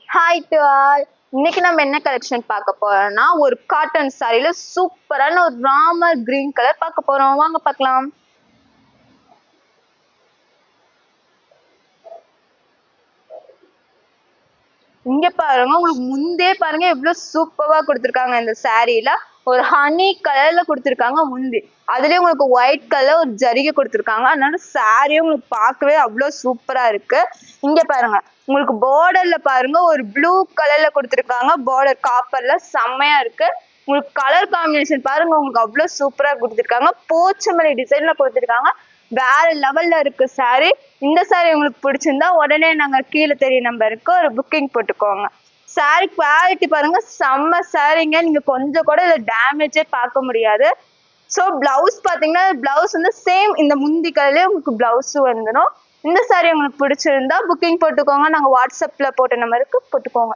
Hi to all. இன்னைக்கு நம்ம என்ன கலெக்ஷன் பார்க்க போறோம்னா ஒரு காட்டன் சாரியில சூப்பரான ஒரு ராமர் கிரீன் கலர் பார்க்க போறோம். வாங்க பார்க்கலாம். இங்க பாருங்க, உங்களுக்கு முந்தே பாருங்க எவ்வளவு சூப்பரா கொடுத்துருக்காங்க. இந்த சாரீல ஒரு ஹனி கலர்ல கொடுத்துருக்காங்க முந்தி. அதுலயே உங்களுக்கு ஒயிட் கலர் ஒரு ஜரிகை கொடுத்துருக்காங்க. அதனால சாரியும் உங்களுக்கு பார்க்கவே அவ்வளவு சூப்பரா இருக்கு. இங்க பாருங்க, உங்களுக்கு பார்டர்ல பாருங்க ஒரு ப்ளூ கலர்ல கொடுத்துருக்காங்க. பார்டர் காப்பர்ல செம்மையா இருக்கு. உங்களுக்கு கலர் காம்பினேஷன் பாருங்க, உங்களுக்கு அவ்வளவு சூப்பரா கொடுத்துருக்காங்க. போச்சமல்லி டிசைன்ல கொடுத்துருக்காங்க. வேற லெவல்ல இருக்கு சாரி. இந்த சாரி உங்களுக்கு பிடிச்சிருந்தா உடனே நாங்க கீழே தெரிய நம்பருக்கு ஒரு புக்கிங் போட்டுக்கோங்க. சாரி குவாலிட்டி பாருங்க, செம்ம சாரிங்க. நீங்க கொஞ்சம் கூட இதை டேமேஜே பார்க்க முடியாது. ஸோ பிளவுஸ் பாத்தீங்கன்னா, பிளவுஸ் வந்து சேம் இந்த முந்தி கலர்லயே உங்களுக்கு பிளவுஸும் வந்துடும். இந்த சாரி உங்களுக்கு பிடிச்சிருந்தா புக்கிங் போட்டுக்கோங்க. நாங்க வாட்ஸ்அப்ல போட்ட நம்பருக்கு போட்டுக்கோங்க.